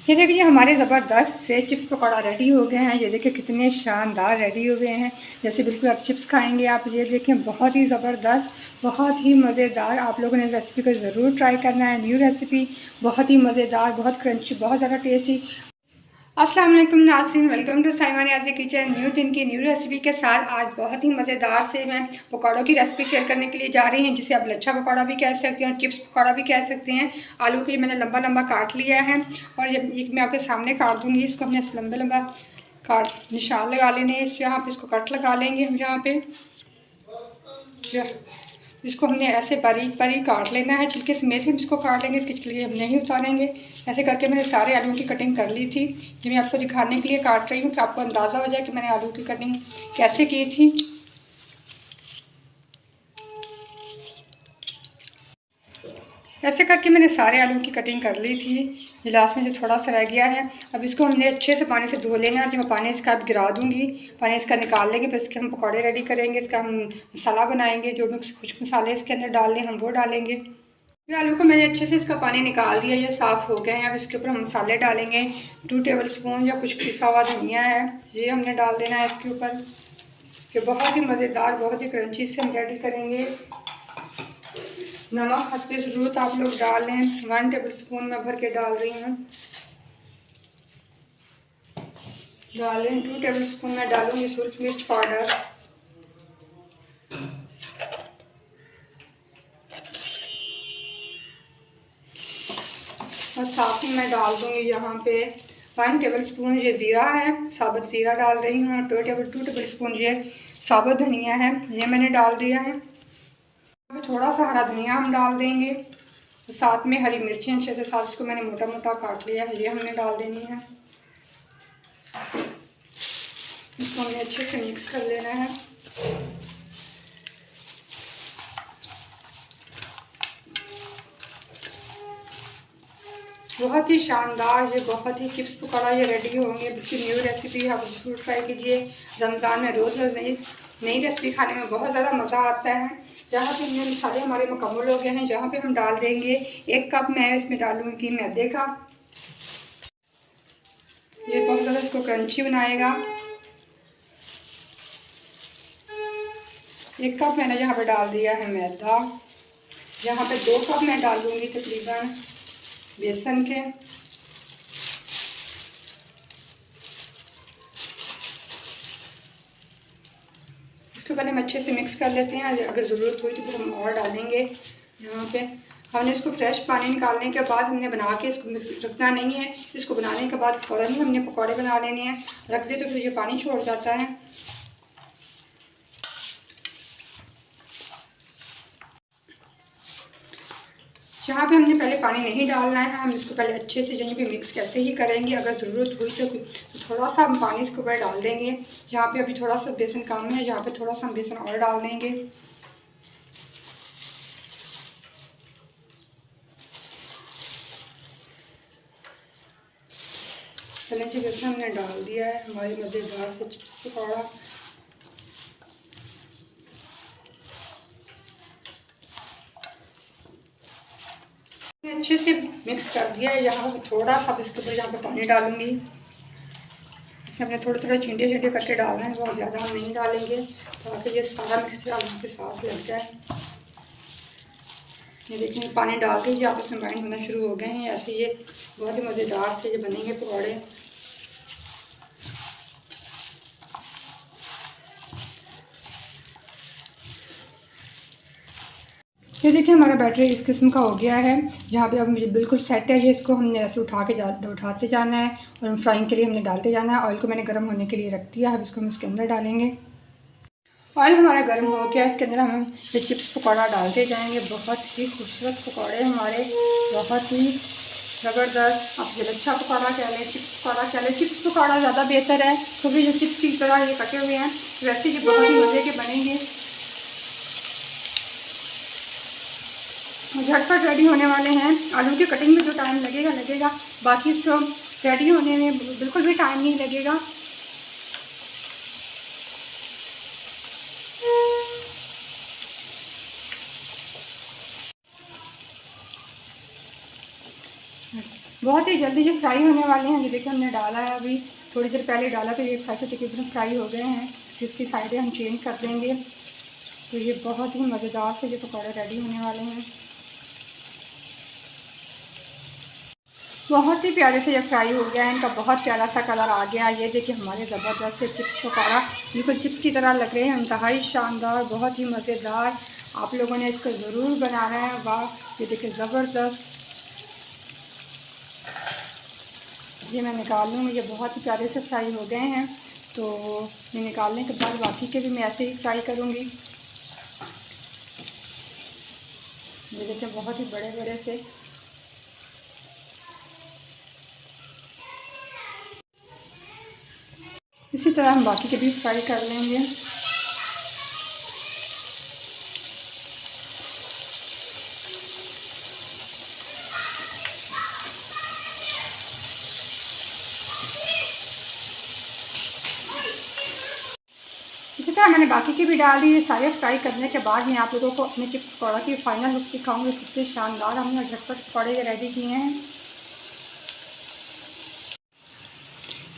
ये देखिए हमारे ज़बरदस्त से चिप्स पकौड़ा रेडी हो गए हैं। ये देखिए कितने शानदार रेडी हो गए हैं। जैसे बिल्कुल आप चिप्स खाएंगे आप। ये देखें बहुत ही ज़बरदस्त, बहुत ही मज़ेदार। आप लोगों ने इस रेसिपी को ज़रूर ट्राई करना है। न्यू रेसिपी, बहुत ही मज़ेदार, बहुत क्रंची, बहुत ज़्यादा टेस्टी। अस्सलाम वालेकुम नाज़रीन, welcome to Saima Niazi kitchen. New दिन की न्यू रेसिपी के साथ आज बहुत ही मज़ेदार से मैं पकौड़ों की रेसिपी शेयर करने के लिए जा रही हूँ, जिसे आप लच्छा पकौड़ा भी कह सकते हैं और चिप्स पकौड़ा भी कह सकते हैं। आलू को मैंने लंबा लंबा काट लिया है और ये मैं आपके सामने काट दूँगी। इसको हमने लंबा लंबा काट निशान लगा लेने, इस यहाँ पे इसको कट लगा लेंगे हम यहाँ पे। इसको हमने ऐसे बारीक बारीक काट लेना है, छिलके समेत हम इसको काट लेंगे, इसके छिलके हम नहीं उतारेंगे। ऐसे करके मैंने सारे आलू की कटिंग कर ली थी। ये मैं आपको दिखाने के लिए काट रही हूँ कि आपको अंदाज़ा हो जाए कि मैंने आलू की कटिंग कैसे की थी। ऐसे करके मैंने सारे आलू की कटिंग कर ली थी। ये लास्ट में जो थोड़ा सा रह गया है, अब इसको हमने अच्छे से पानी से धो लेना है। जब मैं पानी इसका अब गिरा दूँगी, पानी इसका निकाल लेंगे, फिर इसके हम पकौड़े रेडी करेंगे। इसका हम मसाला बनाएंगे, जो भी खुश्क मसाले इसके अंदर डालने हम वो डालेंगे। ये आलू को मैंने अच्छे से इसका पानी निकाल दिया, ये साफ़ हो गए हैं। अब इसके ऊपर हम मसाले डालेंगे। 2 टेबल स्पून या कुछ पिसा हुआ धनिया है, ये हमने डाल देना है इसके ऊपर। ये बहुत ही मज़ेदार, बहुत ही क्रंची से हम रेडी करेंगे। नमक हस्बे ज़रूरत आप लोग डाल लें। 1 टेबल स्पून मैं भर के डाल रही हूँ। डाल लें। 2 टेबल स्पून मैं डालूँगी सुरख मिर्च पाउडर। और साथ ही मैं डाल दूँगी यहाँ पे 1 टेबल स्पून ये ज़ीरा है, साबुत ज़ीरा डाल रही हूँ। 2 टेबल स्पून ये साबुत धनिया है, ये मैंने डाल दिया है। थोड़ा सा हरा धनिया हम डाल देंगे, साथ में हरी मिर्चें अच्छे से साथ इसको मैंने मोटा मोटा काट लिया है, ये हमने डाल देनी है। इसको हमने अच्छे से मिक्स कर लेना है। बहुत ही शानदार, ये बहुत ही चिप्स पकौड़ा ये रेडी होंगे। बिल्कुल न्यू रेसिपी, आप ज़रूर ट्राई कीजिए। रमज़ान में रोज़ रोज़ नई रेसिपी खाने में बहुत ज़्यादा मज़ा आता है। जहाँ पे हमने मसाले हमारे मुकम्मल हो गए हैं, जहाँ पे हम डाल देंगे 1 कप मैं इसमें डालूँगी मैदे का। ये बहुत ज़्यादा इसको क्रंची बनाएगा। 1 कप मैंने यहाँ पे डाल दिया है मैदा। यहाँ पे 2 कप मैं डाल दूँगी तकरीबन बेसन के। इसको पहले हम अच्छे से मिक्स कर लेते हैं। अगर ज़रूरत हुई तो फिर हम और डालेंगे। यहाँ पे हमने इसको फ्रेश पानी निकालने के बाद हमने बना के इसको रखना नहीं है। इसको बनाने के बाद फ़ौरन ही हमने पकौड़े बना लेने हैं। रख दे तो फिर ये पानी छोड़ जाता है। जहाँ पे हमने पहले पानी नहीं डालना है, हम इसको पहले अच्छे से यहीं पे मिक्स कैसे ही करेंगे। अगर ज़रूरत हुई तो थोड़ा सा हम पानी इसके ऊपर डाल देंगे। जहाँ पे अभी थोड़ा सा बेसन कम है, जहाँ पे थोड़ा सा हम बेसन और डाल देंगे। चलें जी, बेसन हमने डाल दिया है। हमारी मज़ेदार से चिप्स पकौड़ा अच्छे से मिक्स कर दिया है। यहाँ पे थोड़ा सा इसके ऊपर यहाँ पे पानी डालूंगी। इसे हमने थोड़े थोड़े छींटे छींटे करके डालना है, बहुत ज़्यादा हम नहीं डालेंगे ताकि ये सारा मिक्स आलू के साथ लग जाए। ये देखिए पानी डाल दीजिए आप, इसमें बाइंड होना शुरू हो गए हैं। ऐसे ये बहुत ही मज़ेदार से ये बनेंगे पकौड़े। ये देखिए हमारा बैटर इस किस्म का हो गया है। यहाँ पे अब मुझे बिल्कुल सेट है। ये इसको हमने ऐसे उठाते जाना है और हम फ्राइंग के लिए हमने डालते जाना है। ऑयल को मैंने गर्म होने के लिए रख दिया है। अब इसको हम इसके अंदर डालेंगे। ऑयल हमारा गर्म हो गया, इसके अंदर हम ये चिप्स पकौड़ा डालते जाएंगे। बहुत ही खूबसूरत पकौड़े हमारे, बहुत ही ज़बरदस्त। आप ये लच्छा पकौड़ा कह लें, चिप्स पकौड़ा कह लें। चिप्स पकौड़ा ज़्यादा बेहतर है क्योंकि जो चिप्स की तरह ये कटे हुए हैं, वैसे ये बहुत ही मज़े के बनेंगे। झटपट रेडी होने वाले हैं। आलू की कटिंग में जो टाइम लगेगा, बाकी इसको रेडी होने में बिल्कुल भी टाइम नहीं लगेगा। बहुत ही जल्दी ये फ्राई होने वाले हैं। ये देखिए हमने डाला है अभी थोड़ी देर पहले डाला, तो ये एक साइड से तकरीबन फ्राई हो गए हैं। इसकी साइडें हम चेंज कर देंगे। तो ये बहुत ही मज़ेदार से ये पकौड़े रेडी होने वाले हैं। बहुत ही प्यारे से ये फ्राई हो गया है, इनका बहुत प्यारा सा कलर आ गया। ये देखिए हमारे ज़बरदस्त से चिप्स पकौड़ा बिल्कुल चिप्स की तरह लग रहे हैं, इंतहाई शानदार, बहुत ही मज़ेदार। आप लोगों ने इसको ज़रूर बनाना है। वाह, ये देखिए ज़बरदस्त। ये मैं निकाल लूँ, ये बहुत ही प्यारे से फ्राई हो गए हैं। तो ये निकालने के बाद बाकी के भी मैं ऐसे ही फ्राई करूँगी। ये देखिए बहुत ही बड़े बड़े से। इसी तरह हम बाकी के भी फ्राई कर लेंगे। इसी तरह मैंने बाकी के भी डाल दिए। सारे फ्राई करने के बाद मैं आप लोगों को अपने चिप्स पकौड़ा की फाइनल लुक दिखाऊंगी। कितने शानदार हमने झटपट पकौड़े रेडी किए हैं।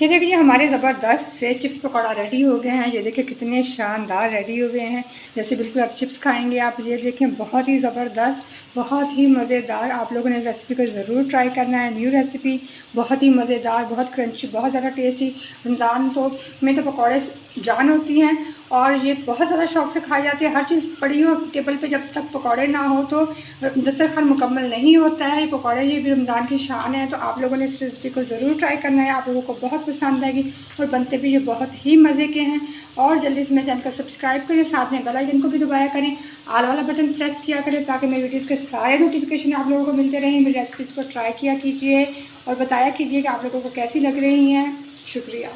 ये देखिए हमारे ज़बरदस्त से चिप्स पकौड़ा रेडी हो गए हैं। ये देखिए कितने शानदार रेडी हुए हैं, जैसे बिल्कुल आप चिप्स खाएंगे। आप ये देखें बहुत ही ज़बरदस्त, बहुत ही मज़ेदार। आप लोगों ने इस रेसिपी को ज़रूर ट्राई करना है। न्यू रेसिपी, बहुत ही मज़ेदार, बहुत क्रंची, बहुत ज़्यादा टेस्टी। रमज़ान में तो पकौड़े जान होती हैं और ये बहुत ज़्यादा शौक़ से खाई जाती है। हर चीज़ पड़ी हो टेबल पे, जब तक पकौड़े ना हो तो दस्तरखान मुकम्मल नहीं होता है। ये पकौड़े ये भी रमज़ान की शान है। तो आप लोगों ने इस रेसिपी को ज़रूर ट्राई करना है, आप लोगों को बहुत पसंद आएगी। और बनते भी ये बहुत ही मज़े के हैं। और जल्दी से मेरे चैनल को सब्सक्राइब करें, साथ में बेल आइकन को भी दबाया करें, आल वाला बटन प्रेस किया करें, ताकि मेरी वीडियोज़ के सारे नोटिफिकेशन आप लोगों को मिलते रहें। मेरी रेसिपीज़ को ट्राई किया कीजिए और बताया कीजिए कि आप लोगों को कैसी लग रही हैं। शुक्रिया।